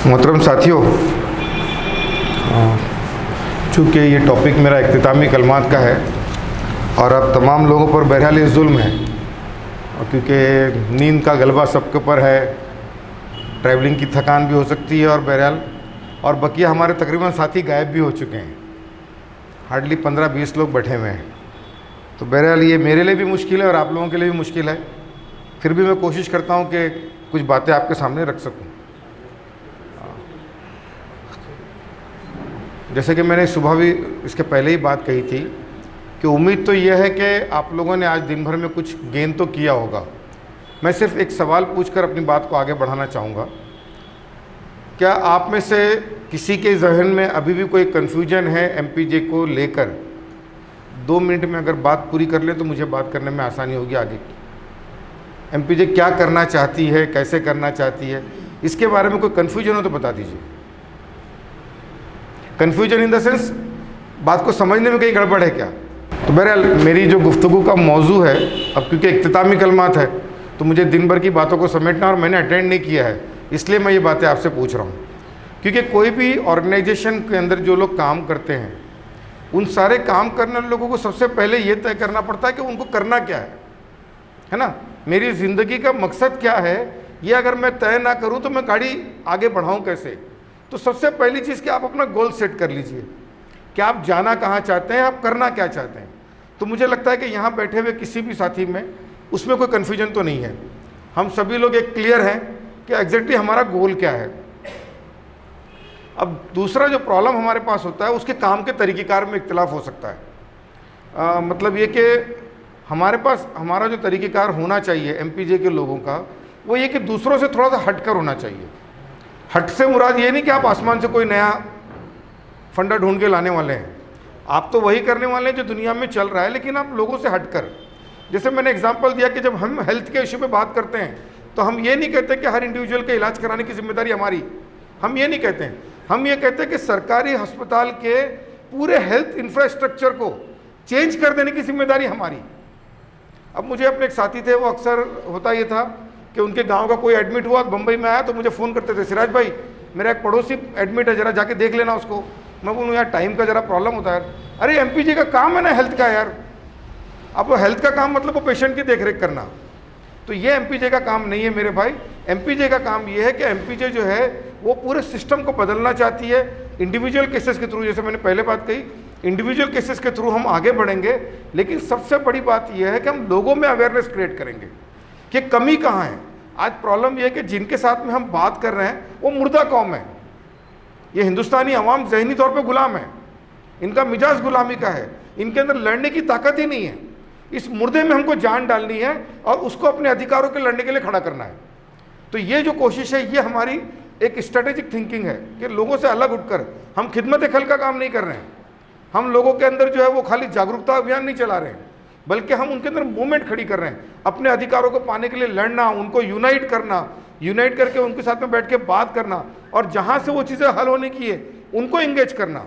मोहतरम साथियों, चूँकि ये टॉपिक मेरा इख्तितामी कलमात का है और अब तमाम लोगों पर बहरहाल ये जुल्म है, और क्योंकि नींद का गलबा सबके ऊपर है, ट्रैवलिंग की थकान भी हो सकती है और बहरहाल और बकिया हमारे तकरीबन साथी गायब भी हो चुके हैं। हार्डली 15-20 लोग बैठे हुए हैं। तो बहरहाल ये मेरे लिए भी मुश्किल है और आप लोगों के लिए भी मुश्किल है। फिर भी मैं कोशिश करता हूँ कि कुछ बातें आपके सामने रख सकूँ। जैसे कि मैंने सुबह भी इसके पहले ही बात कही थी कि उम्मीद तो यह है कि आप लोगों ने आज दिन भर में कुछ गेन तो किया होगा। मैं सिर्फ एक सवाल पूछकर अपनी बात को आगे बढ़ाना चाहूँगा। क्या आप में से किसी के जहन में अभी भी कोई कन्फ्यूजन है एमपीजे को लेकर? 2 मिनट में अगर बात पूरी कर ले तो मुझे बात करने में आसानी होगी आगे की। एमपीजे क्या करना चाहती है, कैसे करना चाहती है, इसके बारे में कोई कन्फ्यूजन हो तो बता दीजिए। कन्फ्यूजन इन द सेंस बात को समझने में कहीं गड़बड़ है क्या? तो बहरहाल मेरी जो गुफ्तगू का मौजू है, अब क्योंकि इख्तितामी कलमात है तो मुझे दिन भर की बातों को समेटना, और मैंने अटेंड नहीं किया है इसलिए मैं ये बातें आपसे पूछ रहा हूँ। क्योंकि कोई भी ऑर्गेनाइजेशन के अंदर जो लोग काम करते हैं, उन सारे काम करने वाले लोगों को सबसे पहले ये तय करना पड़ता है कि उनको करना क्या है ना। मेरी ज़िंदगी का मकसद क्या है, ये अगर मैं तय ना करूँ तो मैं गाड़ी आगे बढ़ाऊँ कैसे? तो सबसे पहली चीज़ कि आप अपना गोल सेट कर लीजिए कि आप जाना कहाँ चाहते हैं, आप करना क्या चाहते हैं। तो मुझे लगता है कि यहाँ बैठे हुए किसी भी साथी में उसमें कोई कन्फ्यूजन तो नहीं है। हम सभी लोग एक क्लियर हैं कि एग्जैक्टली हमारा गोल क्या है। अब दूसरा जो प्रॉब्लम हमारे पास होता है, उसके काम के तरीक़ेकार में इख्तिलाफ हो सकता है। मतलब ये कि हमारे पास हमारा जो तरीक़ेकार होना चाहिए एमपीजे के लोगों का, वो ये कि दूसरों से थोड़ा सा हटकर होना चाहिए। हट से मुराद ये नहीं कि आप आसमान से कोई नया फंडा ढूंढ के लाने वाले हैं। आप तो वही करने वाले हैं जो दुनिया में चल रहा है, लेकिन आप लोगों से हटकर। जैसे मैंने एग्जांपल दिया कि जब हम हेल्थ के इशू पे बात करते हैं तो हम ये नहीं कहते कि हर इंडिविजुअल के इलाज कराने की जिम्मेदारी हमारी, हम ये नहीं कहते हैं। हम ये कहते हैं कि सरकारी अस्पताल के पूरे हेल्थ इंफ्रास्ट्रक्चर को चेंज कर देने की जिम्मेदारी हमारी। अब मुझे अपने एक साथी थे, वो अक्सर होता ये था कि उनके गांव का कोई एडमिट हुआ, बम्बई में आया तो मुझे फ़ोन करते थे, सिराज भाई मेरा एक पड़ोसी एडमिट है, ज़रा जाके देख लेना उसको। मैं बोलूँ यार टाइम का ज़रा प्रॉब्लम होता है। अरे एमपीजे का काम है ना हेल्थ का यार। अब वो हेल्थ का काम मतलब वो पेशेंट की देखरेख करना, तो ये एमपीजे का काम नहीं है मेरे भाई। एमपीजे का काम ये है कि एमपीजे जो है वो पूरे सिस्टम को बदलना चाहती है। इंडिविजुअल केसेस के थ्रू, जैसे मैंने पहले बात कही, इंडिविजुअल केसेस के थ्रू हम आगे बढ़ेंगे, लेकिन सबसे बड़ी बात यह है कि हम लोगों में अवेयरनेस क्रिएट करेंगे कि कमी कहाँ है। आज प्रॉब्लम यह है कि जिनके साथ में हम बात कर रहे हैं वो मुर्दा कौम है। ये हिंदुस्तानी अवाम ज़हनी तौर पे गुलाम है, इनका मिजाज गुलामी का है, इनके अंदर लड़ने की ताकत ही नहीं है। इस मुर्दे में हमको जान डालनी है और उसको अपने अधिकारों के लड़ने के लिए खड़ा करना है। तो ये जो कोशिश है, ये हमारी एक स्ट्रेटेजिक थिंकिंग है कि लोगों से अलग उठकर हम खिदमत खल का काम नहीं कर रहे हैं। हम लोगों के अंदर जो है वो खाली जागरूकता अभियान नहीं चला रहे हैं, बल्कि हम उनके अंदर मूवमेंट खड़ी कर रहे हैं। अपने अधिकारों को पाने के लिए लड़ना, उनको यूनाइट करना, यूनाइट करके उनके साथ में बैठ के बात करना, और जहाँ से वो चीज़ें हल होने की है उनको इंगेज करना।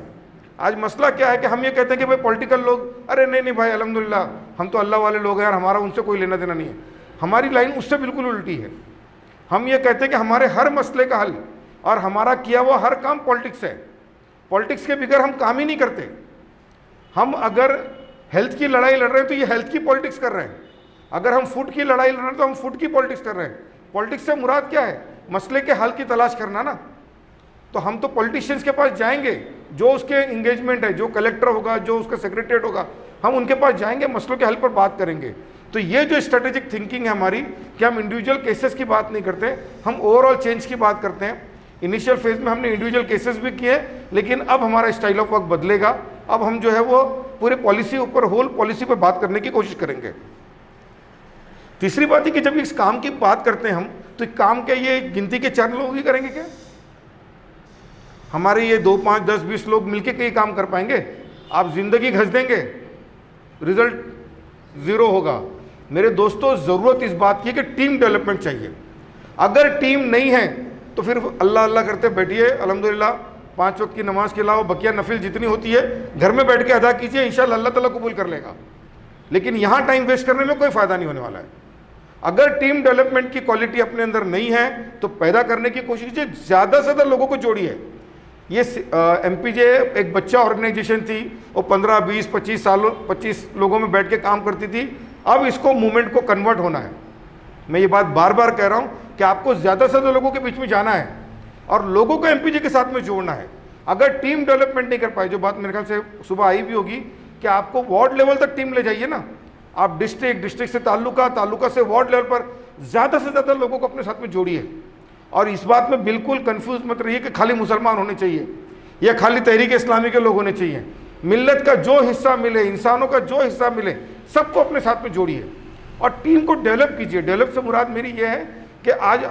आज मसला क्या है कि हम ये कहते हैं कि भाई पॉलिटिकल लोग, अरे नहीं भाई अल्हम्दुलिल्लाह हम तो अल्लाह वाले लोग हैं यार, हमारा उनसे कोई लेना देना नहीं है। हमारी लाइन उससे बिल्कुल उल्टी है। हम ये कहते हैं कि हमारे हर मसले का हल और हमारा किया हुआ हर काम पॉलिटिक्स है। पॉलिटिक्स के बगैर हम काम ही नहीं करते। हम अगर हेल्थ की लड़ाई लड़ रहे हैं तो ये हेल्थ की पॉलिटिक्स कर रहे हैं। अगर हम फूड की लड़ाई लड़ रहे हैं तो हम फूड की पॉलिटिक्स कर रहे हैं। पॉलिटिक्स से मुराद क्या है? मसले के हल की तलाश करना ना। तो हम तो पॉलिटिशियंस के पास जाएंगे, जो उसके इंगेजमेंट है, जो कलेक्टर होगा, जो उसका सेक्रेटरीट होगा, हम उनके पास जाएंगे, मसलों के हल पर बात करेंगे। तो ये जो स्ट्रेटेजिक थिंकिंग है हमारी कि हम इंडिविजुअल केसेस की बात नहीं करते, हम ओवरऑल चेंज की बात करते हैं। इनिशियल फेज में हमने इंडिविजुअल केसेस भी किए, लेकिन अब हमारा स्टाइल ऑफ वर्क बदलेगा। अब हम जो है वो पूरे पॉलिसी ऊपर, होल पॉलिसी पर बात करने की कोशिश करेंगे। तीसरी बात है कि जब इस काम की बात करते हैं हम, तो काम के ये गिनती के 4 लोग ही करेंगे क्या? हमारे ये 2, 5, 10, 20 लोग मिलके कई काम कर पाएंगे? आप जिंदगी घस देंगे, रिजल्ट ज़ीरो होगा। मेरे दोस्तों, ज़रूरत इस बात की है कि टीम डेवलपमेंट चाहिए। अगर टीम नहीं है तो फिर अल्लाह अल्लाह करते बैठिए, अल्हम्दुलिल्लाह 5 वक्त की नमाज के अलावा बकिया नफिल जितनी होती है घर में बैठ के अदा कीजिए, इंशाअल्लाह अल्लाह ताला कबूल कर लेगा। लेकिन यहाँ टाइम वेस्ट करने में कोई फ़ायदा नहीं होने वाला है। अगर टीम डेवलपमेंट की क्वालिटी अपने अंदर नहीं है तो पैदा करने की कोशिश कीजिए, ज़्यादा से ज़्यादा लोगों को जोड़िए। ये एमपीजे एक बच्चा ऑर्गेनाइजेशन थी, वो 15, 20, 25 लोगों में बैठ के काम करती थी। अब इसको मूवमेंट को कन्वर्ट होना है। मैं ये बात बार बार कह रहा हूँ कि आपको ज़्यादा से ज़्यादा लोगों के बीच में जाना है और लोगों को एमपीजे के साथ में जोड़ना है। अगर टीम डेवलपमेंट नहीं कर पाए, जो बात मेरे ख्याल से सुबह आई भी होगी कि आपको वार्ड लेवल तक टीम ले जाइए ना, आप डिस्ट्रिक्ट से तालुका से वार्ड लेवल पर ज़्यादा से ज़्यादा लोगों को अपने साथ में जोड़िए। और इस बात में बिल्कुल कंफ्यूज मत रहिए कि खाली मुसलमान होने चाहिए या खाली तहरीक इस्लामी के लोग होने चाहिए। मिल्लत का जो हिस्सा मिले, इंसानों का जो हिस्सा मिले, सबको अपने साथ में जोड़िए और टीम को डेवलप कीजिए। डेवलप से मुराद मेरी ये है कि आज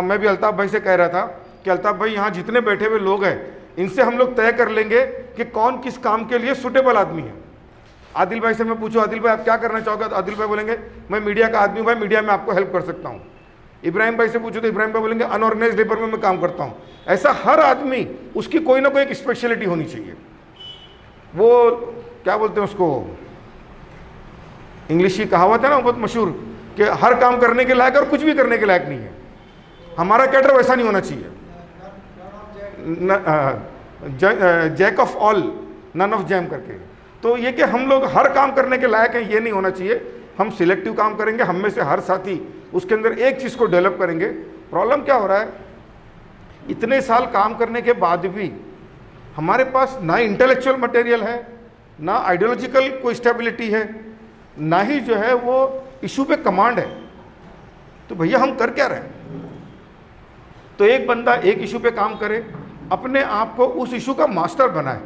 मैं भी अल्ताफ़ भाई से कह रहा था कि अल्ताफ़ भाई, यहाँ जितने बैठे हुए लोग हैं इनसे हम लोग तय कर लेंगे कि कौन किस काम के लिए सुटेबल आदमी है। आदिल भाई से मैं पूछूं, आदिल भाई आप क्या करना चाहोगे, तो आदिल भाई बोलेंगे मैं मीडिया का आदमी हूँ भाई, मीडिया में आपको हेल्प कर सकता हूँ। इब्राहिम भाई से पूछो तो इब्राहिम भाई बोलेंगे अनऑर्गेनाइज लेबर में मैं काम करता हूँ। ऐसा हर आदमी, उसकी कोई ना कोई एक स्पेशलिटी होनी चाहिए। वो क्या बोलते हैं उसको, इंग्लिश की कहावत है ना बहुत मशहूर कि हर काम करने के लायक और कुछ भी करने के लायक नहीं है। हमारा कैडर वैसा नहीं होना चाहिए, jack of all none of jam करके। तो ये कि हम लोग हर काम करने के लायक हैं, ये नहीं होना चाहिए। हम सिलेक्टिव काम करेंगे, हम में से हर साथी उसके अंदर एक चीज़ को डेवलप करेंगे। प्रॉब्लम क्या हो रहा है, इतने साल काम करने के बाद भी हमारे पास ना इंटेलेक्चुअल मटेरियल है, ना आइडियोलॉजिकल कोई स्टेबिलिटी है, ना ही जो है वो इशू पे कमांड है। तो भैया हम कर क्या रहे हैं? तो एक बंदा एक इशू पे काम करे, अपने आप को उस इशू का मास्टर बनाए।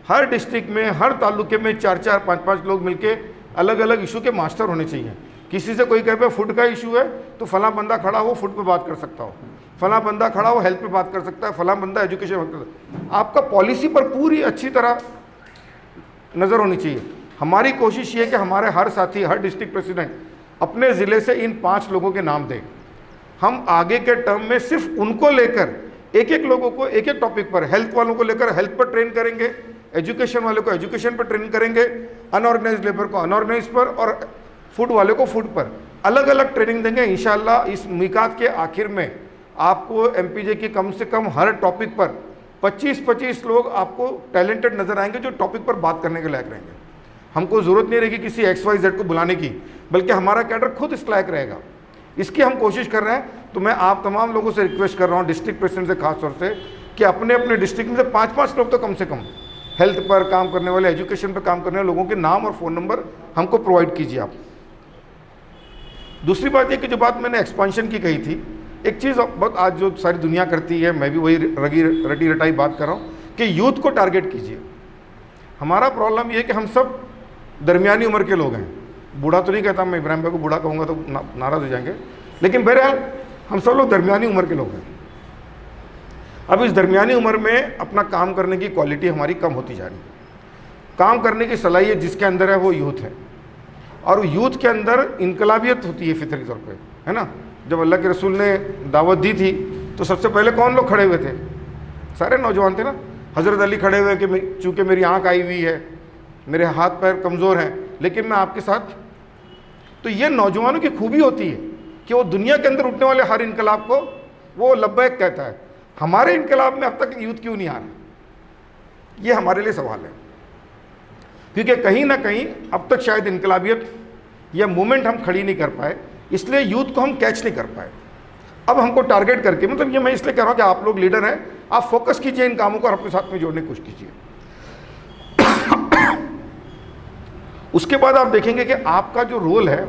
हर डिस्ट्रिक्ट में, हर तालुके में 4-4, 5-5 लोग मिलके अलग अलग इशू के मास्टर होने चाहिए। किसी से कोई कहे पे फूड का इशू है तो फला बंदा खड़ा हो फूड पे बात कर सकता हो, फला बंदा खड़ा हो हेल्थ पे बात कर सकता है, फला बंदा एजुकेशन पे बात कर सकता है। आपका पॉलिसी पर पूरी अच्छी तरह नज़र होनी चाहिए। हमारी कोशिश ये है कि हमारे हर साथी, हर डिस्ट्रिक्ट प्रेसिडेंट अपने ज़िले से इन 5 लोगों के नाम दें। हम आगे के टर्म में सिर्फ उनको लेकर एक एक लोगों को एक एक टॉपिक पर, हेल्थ वालों को लेकर हेल्थ पर ट्रेन करेंगे, एजुकेशन वाले को एजुकेशन पर ट्रेन करेंगे, अनऑर्गेनाइज लेबर को अनऑर्गेनाइज पर और फूड वाले को फूड पर अलग अलग ट्रेनिंग देंगे। इंशाल्लाह इस मीकात के आखिर में आपको एमपीजे की कम से कम हर टॉपिक पर 25-25 लोग आपको टैलेंटेड नज़र आएंगे जो टॉपिक पर बात करने के लायक रहेंगे। हमको ज़रूरत नहीं रहेगी किसी XYZ को बुलाने की, बल्कि हमारा कैडर खुद इस लायक रहेगा। इसकी हम कोशिश कर रहे हैं। तो मैं आप तमाम लोगों से रिक्वेस्ट कर रहा हूँ, डिस्ट्रिक्ट प्रेसिडेंट से खास तौर से, कि अपने अपने डिस्ट्रिक्ट में से 5-5 लोग तो कम से कम हेल्थ पर काम करने वाले, एजुकेशन पर काम करने वाले लोगों के नाम और फ़ोन नंबर हमको प्रोवाइड कीजिए आप। दूसरी बात ये कि जो बात मैंने एक्सपांशन की कही थी, एक चीज़ बहुत आज जो सारी दुनिया करती है, मैं भी वही रटी रटाई बात कर रहा हूँ कि यूथ को टारगेट कीजिए। हमारा प्रॉब्लम ये है कि हम सब दरमियानी उम्र के लोग हैं। बूढ़ा तो नहीं कहता, मैं इब्राहिम भाई को बूढ़ा कहूँगा तो नाराज़ हो जाएंगे, लेकिन बहरहाल हम सब लोग दरमियानी उम्र के लोग हैं। अब इस दरमियानी उम्र में अपना काम करने की क्वालिटी हमारी कम होती जा रही है। काम करने की सलाहियत जिसके अंदर है वो यूथ है, और यूथ के अंदर इनकलाबियत होती है फितरी तौर पे, है ना। जब अल्लाह के रसूल ने दावत दी थी तो सबसे पहले कौन लोग खड़े हुए थे? सारे नौजवान थे ना। हज़रत अली खड़े हुए कि चूँकि मेरी आँख आई हुई है, मेरे हाथ पैर कमज़ोर हैं, लेकिन मैं आपके साथ। तो ये नौजवानों की खूबी होती है कि वो दुनिया के अंदर उठने वाले हर इनकलाब को वो लब्बैक कहता है। हमारे इनकलाब में अब तक यूथ क्यों नहीं आ रहा, ये हमारे लिए सवाल है। क्योंकि कहीं ना कहीं अब तक शायद इनकलाबियत या मूवमेंट हम खड़ी नहीं कर पाए, इसलिए यूथ को हम कैच नहीं कर पाए। अब हमको टारगेट करके, मतलब ये मैं इसलिए कह रहा हूँ कि आप लोग लीडर हैं, आप फोकस कीजिए इन कामों को और अपने साथ में जोड़ने की कोशिश कीजिए। उसके बाद आप देखेंगे कि आपका जो रोल है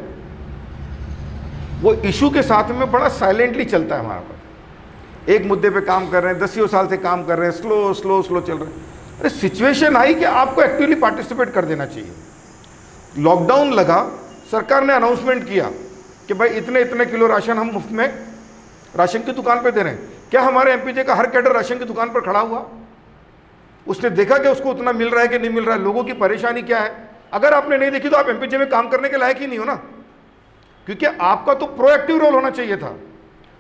वो इशू के साथ में बड़ा साइलेंटली चलता है। हमारा पर एक मुद्दे पे काम कर रहे हैं, 10 साल से काम कर रहे हैं, स्लो स्लो स्लो चल रहे हैं। अरे सिचुएशन आई कि आपको एक्टिवली पार्टिसिपेट कर देना चाहिए। लॉकडाउन लगा, सरकार ने अनाउंसमेंट किया कि भाई इतने इतने किलो राशन हम मुफ्त में राशन की दुकान पे दे रहे हैं। क्या हमारे एमपीजे का हर कैडर राशन की दुकान पर खड़ा हुआ? उसने देखा कि उसको उतना मिल रहा है कि नहीं मिल रहा है, लोगों की परेशानी क्या है? अगर आपने नहीं देखी तो आप एमपीजे में काम करने के लायक ही नहीं हो ना, क्योंकि आपका तो प्रोएक्टिव रोल होना चाहिए था।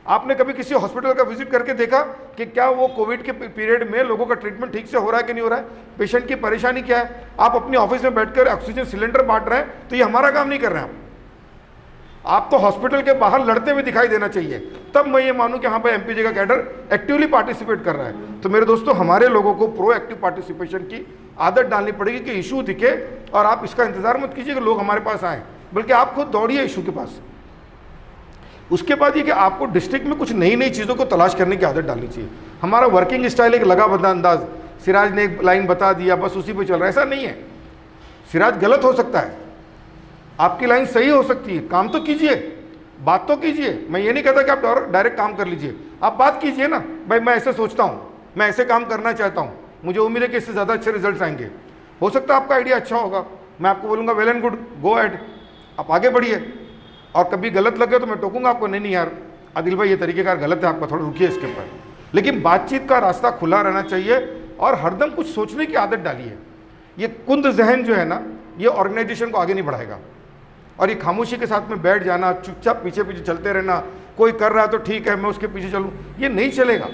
आपने कभी किसी हॉस्पिटल का विजिट करके देखा कि क्या वो कोविड के पीरियड में लोगों का ट्रीटमेंट ठीक से हो रहा है कि नहीं हो रहा है, पेशेंट की परेशानी क्या है? आप अपनी ऑफिस में बैठकर ऑक्सीजन सिलेंडर बांट रहे हैं, तो ये हमारा काम नहीं कर रहे हैं आप। आप तो हॉस्पिटल के बाहर लड़ते हुए दिखाई देना चाहिए, तब मैं ये मानूं कि हाँ भाई एमपीजे का कैडर एक्टिवली पार्टिसिपेट कर रहा है। तो मेरे दोस्तों, हमारे लोगों को प्रो एक्टिव पार्टिसिपेशन की आदत डालनी पड़ेगी कि इशू दिखे और आप इसका इंतजार मत कीजिए कि लोग हमारे पास आएँ, बल्कि आप खुद दौड़िए इशू के पास। उसके बाद ये कि आपको डिस्ट्रिक्ट में कुछ नई नई चीज़ों को तलाश करने की आदत डालनी चाहिए। हमारा वर्किंग स्टाइल एक लगा बंदा अंदाज, सिराज ने एक लाइन बता दिया बस उसी पे चल रहा है, ऐसा नहीं है। सिराज गलत हो सकता है, आपकी लाइन सही हो सकती है, काम तो कीजिए, बात तो कीजिए। मैं ये नहीं कहता कि आप डायरेक्ट काम कर लीजिए, आप बात कीजिए ना, भाई मैं ऐसे सोचता हूँ, मैं ऐसे काम करना चाहता हूँ, मुझे उम्मीद है कि इससे ज़्यादा अच्छे रिजल्ट आएंगे। हो सकता है आपका आइडिया अच्छा होगा, मैं आपको बोलूँगा well and good, go ahead, आप आगे बढ़िए। और कभी गलत लगे तो मैं टोकूंगा आपको, नहीं यार आदिल भाई ये तरीक़ेकार गलत है, आपका थोड़ा रुकिए इसके ऊपर। लेकिन बातचीत का रास्ता खुला रहना चाहिए और हरदम कुछ सोचने की आदत डालिए। ये कुंद जहन जो है ना, ये ऑर्गेनाइजेशन को आगे नहीं बढ़ाएगा। और ये खामोशी के साथ में बैठ जाना, चुपचाप पीछे पीछे चलते रहना, कोई कर रहा है तो ठीक है मैं उसके पीछे चलूँ, ये नहीं चलेगा।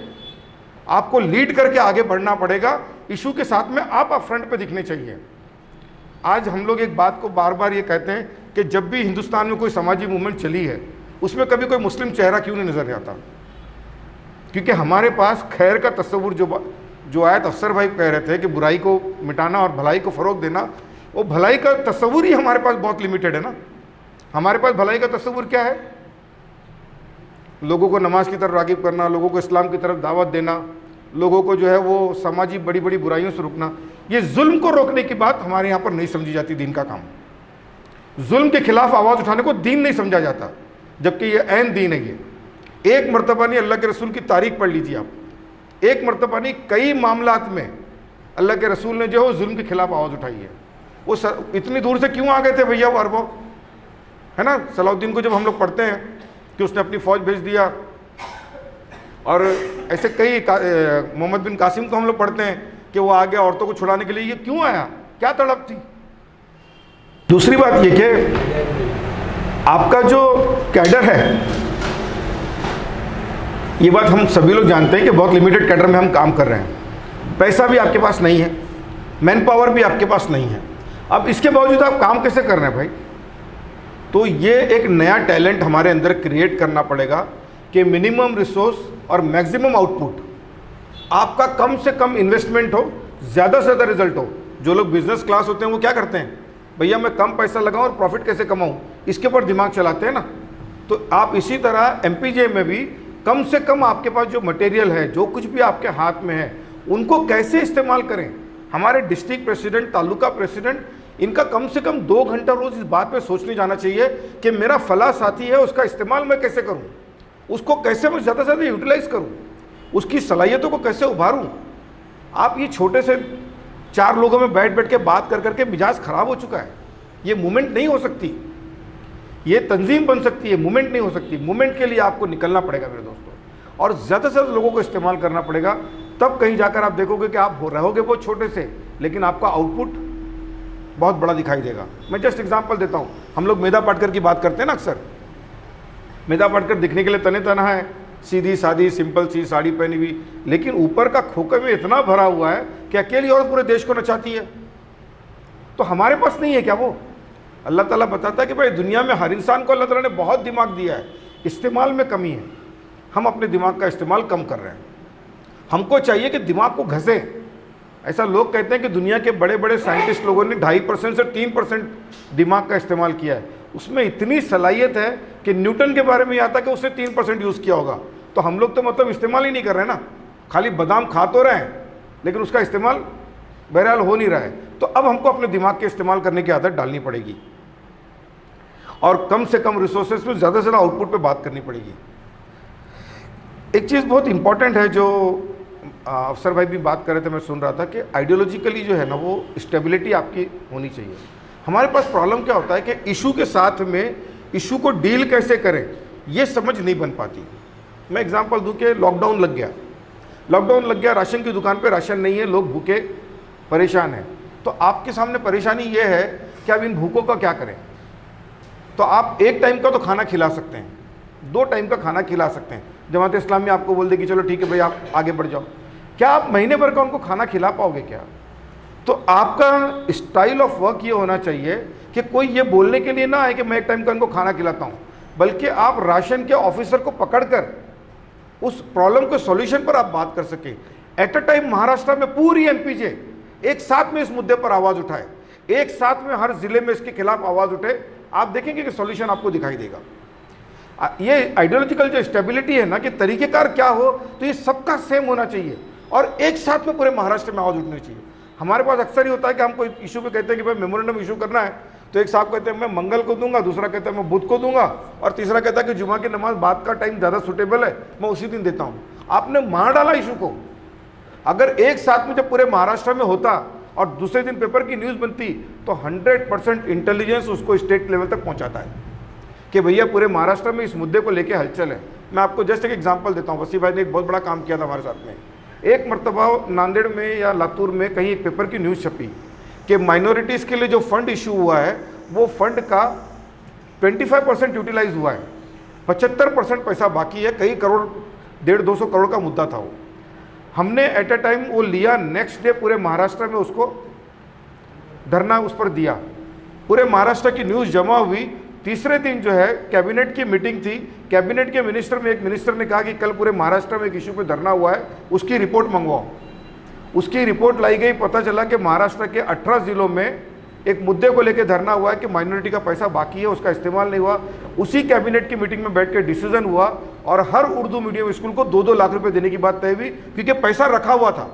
आपको लीड करके आगे बढ़ना पड़ेगा, इशू के साथ में आप फ्रंट पे दिखने चाहिए। आज हम लोग एक बात को बार बार ये कहते हैं कि जब भी हिंदुस्तान में कोई समाजी मूवमेंट चली है उसमें कभी कोई मुस्लिम चेहरा क्यों नहीं नज़र आता? क्योंकि हमारे पास खैर का तस्वुर जो आयत अफसर भाई कह रहे थे कि बुराई को मिटाना और भलाई को फ़रोग देना, वो भलाई का तस्वुर ही हमारे पास बहुत लिमिटेड है ना। हमारे पास भलाई का तस्वुर क्या है? लोगों को नमाज की तरफ रागिब करना, लोगों को इस्लाम की तरफ दावत देना, लोगों को जो है वो समाजी बड़ी बड़ी बुराइयों से रोकना। ये जुल्म को रोकने की बात हमारे यहाँ पर नहीं समझी जाती दीन का काम। जुल्म के खिलाफ आवाज़ उठाने को दीन नहीं समझा जाता, जबकि ये ऐन दीन है। ये एक मरतबा नहीं, अल्लाह के रसूल की तारीख पढ़ लीजिए आप, एक मरतबा नहीं कई मामलात में अल्लाह के रसूल ने जो है जुल्म के खिलाफ आवाज़ उठाई है। वो इतनी दूर से क्यों आ गए थे भैया वो अरबों, है ना। सलाउद्दीन को जब हम लोग पढ़ते हैं कि उसने अपनी फ़ौज भेज दिया, और ऐसे कई मोहम्मद बिन कासिम को हम लोग पढ़ते हैं कि वो आ गया औरतों को छुड़ाने के लिए। ये क्यों आया, क्या तड़प थी? दूसरी बात ये कि आपका जो कैडर है, ये बात हम सभी लोग जानते हैं कि बहुत लिमिटेड कैडर में हम काम कर रहे हैं, पैसा भी आपके पास नहीं है, मैन पावर भी आपके पास नहीं है। अब इसके बावजूद आप काम कैसे कर रहे हैं भाई? तो ये एक नया टैलेंट हमारे अंदर क्रिएट करना पड़ेगा कि मिनिमम रिसोर्स और मैक्सिमम आउटपुट, आपका कम से कम इन्वेस्टमेंट हो, ज़्यादा से ज़्यादा रिजल्ट हो। जो लोग बिजनेस क्लास होते हैं वो क्या करते हैं, भैया मैं कम पैसा लगाऊं और प्रॉफिट कैसे कमाऊं, इसके ऊपर दिमाग चलाते हैं ना। तो आप इसी तरह एमपीजे में भी कम से कम आपके पास जो मटेरियल है, जो कुछ भी आपके हाथ में है, उनको कैसे इस्तेमाल करें। हमारे डिस्ट्रिक्ट प्रेसिडेंट, तालुका प्रेसिडेंट, इनका कम से कम 2 घंटा रोज़ इस बात पे सोचने जाना चाहिए कि मेरा फला साथी है, उसका इस्तेमाल मैं कैसे करूं, उसको कैसे मैं ज़्यादा से ज़्यादा यूटिलाइज़ करूं, उसकी सलाहियतों को कैसे उभारूं। आप ये छोटे से 4 लोगों में बैठ बैठ के बात कर करके मिजाज ख़राब हो चुका है। ये मूवमेंट नहीं हो सकती, ये तंजीम बन सकती है, मूवमेंट नहीं हो सकती। मूवमेंट के लिए आपको निकलना पड़ेगा मेरे दोस्तों, और ज़्यादा से ज़्यादा लोगों को इस्तेमाल करना पड़ेगा। तब कहीं जाकर आप देखोगे कि आप रहोगे बहुत छोटे से, लेकिन आपका आउटपुट बहुत बड़ा दिखाई देगा। मैं जस्ट एग्जांपल देता हूँ, हम लोग मेधा पाटकर की बात करते हैं ना अक्सर। मेधा पाटकर दिखने के लिए तने तना है, सीधी सादी सिंपल सी साड़ी पहनी हुई, लेकिन ऊपर का खोखे में इतना भरा हुआ है कि अकेली औरत पूरे देश को नचाती है। तो हमारे पास नहीं है क्या वो? अल्लाह ताला बताता है कि भाई दुनिया में हर इंसान को अल्लाह ताला ने बहुत दिमाग दिया है, इस्तेमाल में कमी है। हम अपने दिमाग का इस्तेमाल कम कर रहे हैं। हमको चाहिए कि दिमाग को घसें। ऐसा लोग कहते हैं कि दुनिया के बड़े बड़े साइंटिस्ट लोगों ने 2.5% से 3% दिमाग का इस्तेमाल किया है। उसमें इतनी सलाहियत है कि न्यूटन के बारे में आता कि उसने 3% यूज़ किया होगा। तो हम लोग तो मतलब इस्तेमाल ही नहीं कर रहे हैं ना, खाली बादाम खा तो रहे हैं लेकिन उसका इस्तेमाल बहरहाल हो नहीं रहा है। तो अब हमको अपने दिमाग के इस्तेमाल करने की आदत डालनी पड़ेगी और कम से कम रिसोर्सेज में ज़्यादा से ज़्यादा आउटपुट पे बात करनी पड़ेगी। एक चीज़ बहुत इंपॉर्टेंट है जो अफसर भाई भी बात कर रहे थे, मैं सुन रहा था कि आइडियोलॉजिकली जो है ना वो स्टेबिलिटी आपकी होनी चाहिए। हमारे पास प्रॉब्लम क्या होता है कि इशू के साथ में इशू को डील कैसे करें ये समझ नहीं बन पाती। मैं एग्जांपल दूं कि लॉकडाउन लग गया, राशन की दुकान पे राशन नहीं है, लोग भूखे परेशान हैं। तो आपके सामने परेशानी ये है कि अब इन भूखों का क्या करें। तो आप 1 टाइम का तो खाना खिला सकते हैं, 2 टाइम का खाना खिला सकते हैं। जमात इस्लामी आपको बोल दे कि चलो ठीक है भाई आप आगे बढ़ जाओ, क्या आप महीने भर का उनको खाना खिला पाओगे क्या? तो आपका स्टाइल ऑफ वर्क ये होना चाहिए कि कोई ये बोलने के लिए ना आए कि मैं 1 टाइम का उनको खाना खिलाता हूँ। बल्कि आप राशन के ऑफिसर को पकड़कर उस प्रॉब्लम के सॉल्यूशन पर आप बात कर सके। एट अ टाइम महाराष्ट्र में पूरी एमपीजे एक साथ में इस मुद्दे पर आवाज उठाए, एक साथ में हर जिले में इसके खिलाफ आवाज उठे, आप देखेंगे कि सॉल्यूशन आपको दिखाई देगा। ये आइडियोलॉजिकल जो स्टेबिलिटी है ना, कि तरीकेकार क्या हो, तो ये सबका सेम होना चाहिए और एक साथ में पूरे महाराष्ट्र में आवाज उठनी चाहिए। हमारे पास अक्सर ही होता है कि हम कोई इशू पे कहते हैं कि भाई मेमोरेंडम इशू करना है, तो एक साहब कहते हैं मैं मंगल को दूंगा, दूसरा कहता है मैं बुध को दूंगा, और तीसरा कहता है कि जुमा की नमाज बाद का टाइम ज़्यादा सूटेबल है, मैं उसी दिन देता हूँ। आपने मार डाला इशू को। अगर एक साथ में जब पूरे महाराष्ट्र में होता और दूसरे दिन पेपर की न्यूज़ बनती, तो 100% इंटेलिजेंस उसको स्टेट लेवल तक पहुँचाता है कि भैया पूरे महाराष्ट्र में इस मुद्दे को लेके हलचल है। मैं आपको जस्ट एक एग्जांपल देता हूँ। वसी भाई ने एक बहुत बड़ा काम किया था हमारे साथ में। एक मरतबा नांदेड़ में या लातूर में कहीं एक पेपर की न्यूज़ छपी कि माइनॉरिटीज़ के लिए जो फंड इशू हुआ है, वो फंड का 25% यूटिलाइज हुआ है, 75% पैसा बाकी है। कई करोड़, 150-200 करोड़ का मुद्दा था वो। हमने एट अ टाइम वो लिया, नेक्स्ट डे पूरे महाराष्ट्र में उसको धरना उस पर दिया, पूरे महाराष्ट्र की न्यूज़ जमा हुई। तीसरे दिन जो है कैबिनेट की मीटिंग थी, कैबिनेट के मिनिस्टर में एक मिनिस्टर ने कहा कि कल पूरे महाराष्ट्र में एक इशू पे धरना हुआ है, उसकी रिपोर्ट मंगवाओ। उसकी रिपोर्ट लाई गई, पता चला कि महाराष्ट्र के 18 जिलों में एक मुद्दे को लेकर धरना हुआ है कि माइनॉरिटी का पैसा बाकी है, उसका इस्तेमाल नहीं हुआ। उसी कैबिनेट की मीटिंग में बैठ के डिसीजन हुआ और हर उर्दू मीडियम स्कूल को 2-2 लाख रुपए देने की बात तय हुई, क्योंकि पैसा रखा हुआ था।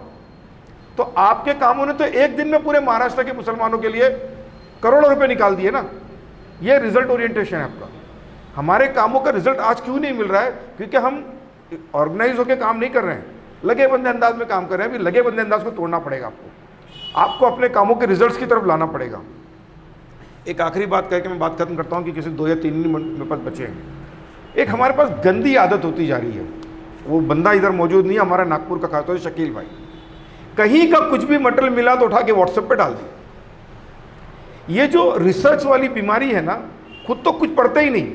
तो आपके कामों ने तो एक दिन में पूरे महाराष्ट्र के मुसलमानों के लिए करोड़ों रुपए निकाल दिए ना। ये रिजल्ट ओरिएंटेशन है आपका। हमारे कामों का रिजल्ट आज क्यों नहीं मिल रहा है? क्योंकि हम ऑर्गेनाइज होकर काम नहीं कर रहे हैं, लगे बंदे अंदाज में काम कर रहे हैं। अभी लगे बंदे अंदाज को तोड़ना पड़ेगा आपको अपने कामों के रिजल्ट्स की तरफ लाना पड़ेगा। एक आखिरी बात कह के मैं बात खत्म करता हूँ कि किसी 2 या 3 मिनट मेरे पास बचे हैं। एक हमारे पास गंदी आदत होती जा रही है, वो बंदा इधर मौजूद नहीं है, हमारा नागपुर का खास तौर से शकील भाई, कहीं का कुछ भी मटेरियल मिला तो उठा के व्हाट्सएप पे डाल दिया। ये जो रिसर्च वाली बीमारी है ना, खुद तो कुछ पढ़ते ही नहीं,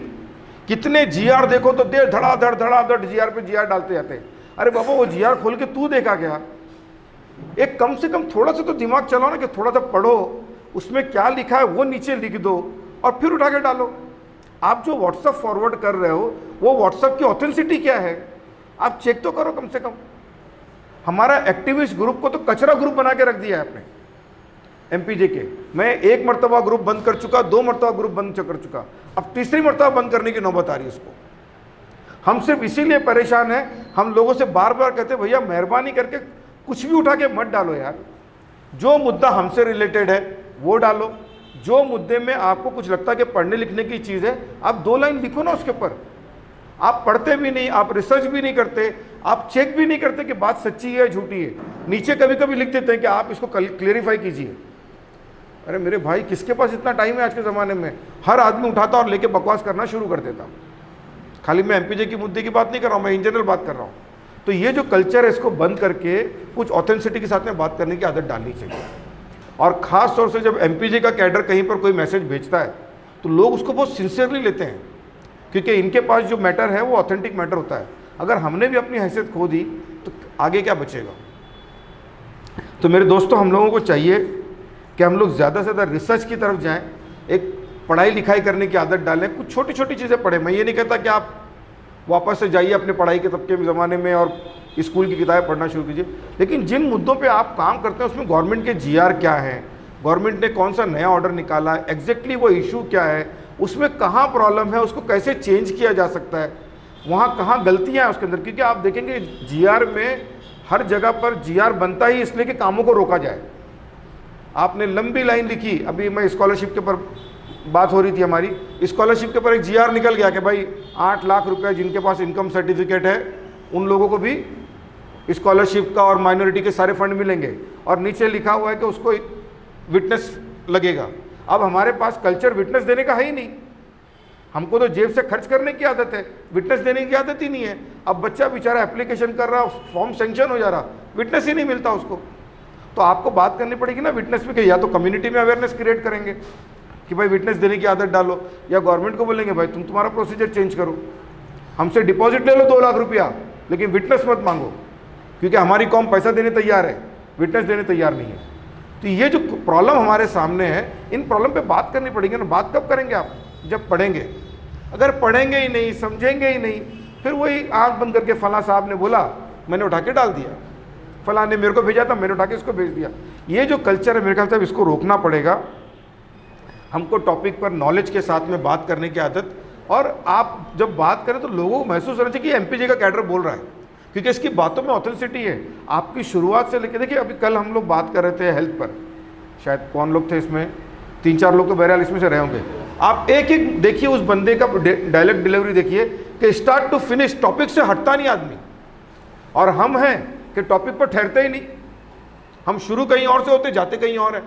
कितने जीआर देखो तो देर धड़ाधड़ जीआर पे जीआर डालते जाते हैं। अरे बाबा, वो जीआर खोल के तू देखा क्या? एक कम से कम थोड़ा सा तो दिमाग चलाओ ना, कि थोड़ा सा पढ़ो, उसमें क्या लिखा है वो नीचे लिख दो और फिर उठा के डालो। आप जो व्हाट्सएप फॉरवर्ड कर रहे हो, वो व्हाट्सएप की ऑथेंटिसिटी क्या है, आप चेक तो करो कम से कम। हमारा एक्टिविस्ट ग्रुप को तो कचरा ग्रुप बना के रख दिया है आपने एमपीजे के। मैं 1 मरतबा ग्रुप बंद कर चुका, 2 मरतबा ग्रुप बंद कर चुका, अब तीसरी मरतबा बंद करने की नौबत आ रही है उसको। हम सिर्फ इसीलिए परेशान हैं, हम लोगों से बार बार कहते भैया मेहरबानी करके कुछ भी उठा के मत डालो यार। जो मुद्दा हमसे रिलेटेड है वो डालो, जो मुद्दे में आपको कुछ लगता है कि पढ़ने लिखने की चीज़ है, आप 2 लाइन लिखो ना उसके ऊपर। आप पढ़ते भी नहीं, आप रिसर्च भी नहीं करते, आप चेक भी नहीं करते कि बात सच्ची है झूठी है। नीचे कभी कभी लिख देते हैं कि आप इसको क्लेरिफाई कीजिए। अरे मेरे भाई, किसके पास इतना टाइम है आज के ज़माने में? हर आदमी उठाता और लेके बकवास करना शुरू कर देता। खाली मैं एमपीजे की मुद्दे की बात नहीं कर रहा हूँ, मैं इन जनरल बात कर रहा हूँ। तो ये जो कल्चर है, इसको बंद करके कुछ ऑथेंटिसिटी के साथ में बात करने की आदत डालनी चाहिए। और ख़ास तौर से जब एमपीजे का कैडर कहीं पर कोई मैसेज भेजता है तो लोग उसको बहुत सिंसियरली लेते हैं, क्योंकि इनके पास जो मैटर है वो ऑथेंटिक मैटर होता है। अगर हमने भी अपनी हैसियत खो दी तो आगे क्या बचेगा? तो मेरे दोस्तों, हम लोगों को चाहिए कि हम लोग ज़्यादा से ज़्यादा रिसर्च की तरफ जाएं, एक पढ़ाई लिखाई करने की आदत डालें, कुछ छोटी छोटी चीज़ें पढ़ें। मैं ये नहीं कहता कि आप वापस से जाइए अपने पढ़ाई के तबके ज़माने में और स्कूल की किताबें पढ़ना शुरू कीजिए, लेकिन जिन मुद्दों पे आप काम करते हैं उसमें गवर्नमेंट के जीआर क्या हैं, गवर्नमेंट ने कौन सा नया ऑर्डर निकाला है, एग्जैक्टली वो इशू क्या है, उसमें कहाँ प्रॉब्लम है, उसको कैसे चेंज किया जा सकता है, वहाँ कहाँ गलतियाँ हैं उसके अंदर। क्योंकि आप देखेंगे जीआर में हर जगह पर जीआर बनता ही इसलिए कि कामों को रोका जाए। आपने लंबी लाइन लिखी, अभी मैं स्कॉलरशिप के ऊपर बात हो रही थी हमारी, स्कॉलरशिप के ऊपर एक जीआर निकल गया कि भाई 8 लाख रुपए जिनके पास इनकम सर्टिफिकेट है उन लोगों को भी स्कॉलरशिप का और माइनॉरिटी के सारे फंड मिलेंगे, और नीचे लिखा हुआ है कि उसको विटनेस लगेगा। अब हमारे पास कल्चर विटनेस देने का है ही नहीं, हमको तो जेब से खर्च करने की आदत है, विटनेस देने की आदत ही नहीं है। अब बच्चा बेचारा एप्लीकेशन कर रहा, फॉर्म सेंक्शन हो जा रहा, विटनेस ही नहीं मिलता उसको। तो आपको बात करनी पड़ेगी ना विटनेस पे, कि या तो कम्युनिटी में अवेयरनेस क्रिएट करेंगे कि भाई विटनेस देने की आदत डालो, या गवर्नमेंट को बोलेंगे भाई तुम तुम्हारा प्रोसीजर चेंज करो, हमसे डिपॉजिट ले लो 2 लाख रुपया, लेकिन विटनेस मत मांगो, क्योंकि हमारी कौम पैसा देने तैयार है, विटनेस देने तैयार नहीं है। तो ये जो प्रॉब्लम हमारे सामने है, इन प्रॉब्लम पे बात करनी पड़ेगी ना। बात कब करेंगे आप? जब पढ़ेंगे। अगर पढ़ेंगे ही नहीं, समझेंगे ही नहीं, फिर वही आंख बंद करके फला साहब ने बोला, मैंने उठा के डाल दिया, फला ने मेरे को भेजा था, मैंने उठा के इसको भेज दिया। ये जो कल्चर है मेरे ख्याल से इसको रोकना पड़ेगा। हमको टॉपिक पर नॉलेज के साथ में बात करने की आदत, और आप जब बात करें तो लोगों को महसूस होना चाहिए कि एमपीजे का कैडर बोल रहा है, क्योंकि इसकी बातों में ऑथेंटिसिटी है। आपकी शुरुआत से लेकर, देखिए अभी कल हम लोग बात कर रहे थे हेल्थ पर, शायद कौन लोग थे इसमें, 3-4 लोग तो बहरहाल इसमें से रहे होंगे। आप एक एक देखिए उस बंदे का डायलॉग डिलीवरी देखिए कि स्टार्ट टू फिनिश टॉपिक से हटता नहीं आदमी, और हम हैं कि टॉपिक पर ठहरते ही नहीं, हम शुरू कहीं और से होते जाते कहीं और है।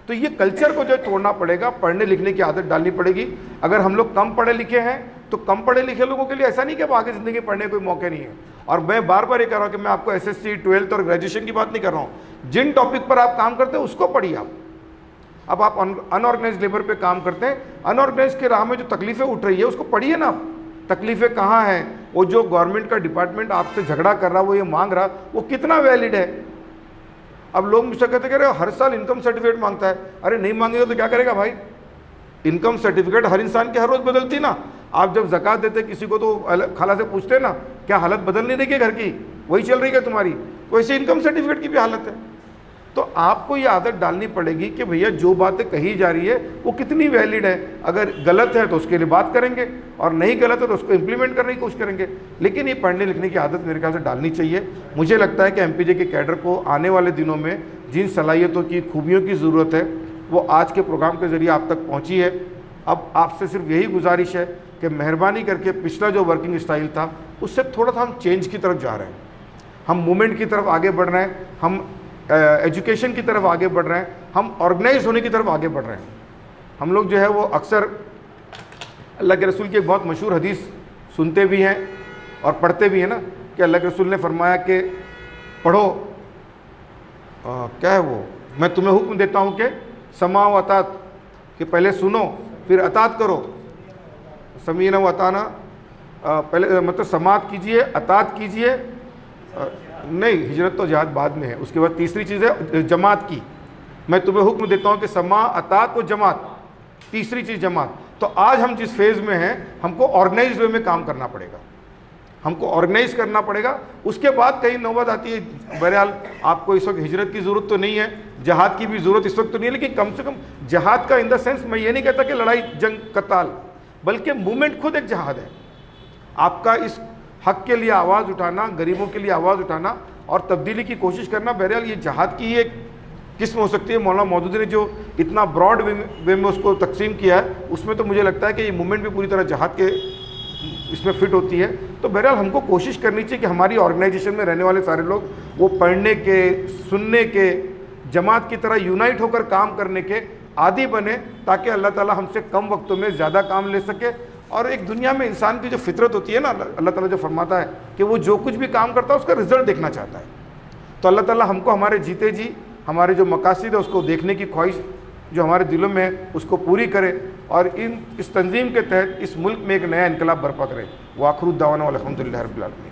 तो ये कल्चर को जो तोड़ना पड़ेगा, पढ़ने लिखने की आदत डालनी पड़ेगी। अगर हम लोग कम पढ़े लिखे हैं तो कम पढ़े लिखे लोगों के लिए ऐसा नहीं कि अब आगे ज़िंदगी पढ़ने कोई मौके नहीं है। और मैं बार बार ये कह रहा हूँ कि मैं आपको एसएससी, 12th और ग्रेजुएशन की बात नहीं कर रहा हूँ। जिन टॉपिक पर आप काम करते हैं उसको पढ़िए आप। अब आप अनऑर्गेनाइज लेबर पे काम करते हैं, अनऑर्गेनाइज के राह में जो तकलीफें उठ रही है उसको पढ़िए ना आप। तकलीफें कहाँ हैं, वो जो गवर्नमेंट का डिपार्टमेंट आपसे झगड़ा कर रहा, वो ये मांग रहा, वो कितना वैलिड है। अब लोग मुझसे कहते हैं हर साल इनकम सर्टिफिकेट मांगता है। अरे नहीं मांगेगा तो क्या करेगा भाई? इनकम सर्टिफिकेट हर इंसान की हर रोज़ बदलती ना। आप जब ज़कात देते किसी को तो खाला से पूछते ना, क्या हालत बदल नहीं रही है घर की, वही चल रही है तुम्हारी, वैसे इनकम सर्टिफिकेट की भी हालत है। तो आपको ये आदत डालनी पड़ेगी कि भैया जो बातें कही जा रही है वो कितनी वैलिड है। अगर गलत है तो उसके लिए बात करेंगे, और नहीं गलत है तो उसको इम्प्लीमेंट करने की कोशिश करेंगे। लेकिन ये पढ़ने लिखने की आदत मेरे ख्याल से डालनी चाहिए। मुझे लगता है कि एमपीजे के कैडर को आने वाले दिनों में जिन सलाहियतों की, खूबियों की ज़रूरत है वो आज के प्रोग्राम के ज़रिए आप तक पहुँची है। अब आपसे सिर्फ यही गुजारिश है कि मेहरबानी करके पिछला जो वर्किंग स्टाइल था उससे थोड़ा सा हम चेंज की तरफ जा रहे हैं, हम मूवमेंट की तरफ आगे बढ़ रहे हैं, हम एजुकेशन की तरफ आगे बढ़ रहे हैं, हम ऑर्गेनाइज होने की तरफ आगे बढ़ रहे हैं। हम लोग जो है वो अक्सर अल्लाह के रसूल की एक बहुत मशहूर हदीस सुनते भी हैं और पढ़ते भी हैं ना, कि अल्लाह के रसूल ने फरमाया कि पढ़ो, क्या है वो, मैं तुम्हें हुक्म देता हूँ कि समा व अतात, कि पहले सुनो फिर अतात करो। समीना व अताना, पहले मतलब समात कीजिए, अतात कीजिए। नहीं, हिजरत तो जिहाद बाद में है। उसके बाद तीसरी चीज़ है जमात की। मैं तुम्हें हुक्म देता हूँ कि समा, अतात व जमात, तीसरी चीज़ जमात। तो आज हम जिस फेज़ में हैं हमको ऑर्गेनाइज वे में काम करना पड़ेगा, हमको ऑर्गेनाइज करना पड़ेगा। उसके बाद कहीं नौबत आती है। बहरहाल आपको इस वक्त हिजरत की ज़रूरत तो नहीं है, जहाद की भी ज़रूरत इस वक्त तो नहीं है, लेकिन कम से कम जहाद का इन द सेंस मैं ये नहीं कहता कि लड़ाई जंग कताल, बल्कि मूवमेंट खुद एक जहाद है। आपका इस हक के लिए आवाज़ उठाना, गरीबों के लिए आवाज़ उठाना और तब्दीली की कोशिश करना, बहरहाल ये जहाद की ही एक किस्म हो सकती है। मौलाना मौदूदी ने जो इतना ब्रॉड वे में उसको तकसीम किया है, उसमें तो मुझे लगता है कि ये मूवमेंट भी पूरी तरह जहाद के इसमें फिट होती है। तो बहरहाल हमको कोशिश करनी चाहिए कि हमारी ऑर्गेनाइजेशन में रहने वाले सारे लोग वो पढ़ने के, सुनने के, जमात की तरह यूनाइट होकर काम करने के आदी बने, ताकि अल्लाह ताला हमसे कम वक्तों में ज़्यादा काम ले सके। और एक दुनिया में इंसान की जो फितरत होती है ना, अल्लाह ताला जो फरमाता है कि वो जो कुछ भी काम करता है उसका रिजल्ट देखना चाहता है। तो अल्लाह ताला हमको हमारे जीते जी हमारे जो मकासद है उसको देखने की ख्वाहिश जो हमारे दिलों में है उसको पूरी करे, और इस तंजीम के तहत इस मुल्क में एक नया इनकलाब बर्पा करे। वाखिर दावाना अल्हम्दुलिल्लाहि रब्बिल आलमीन।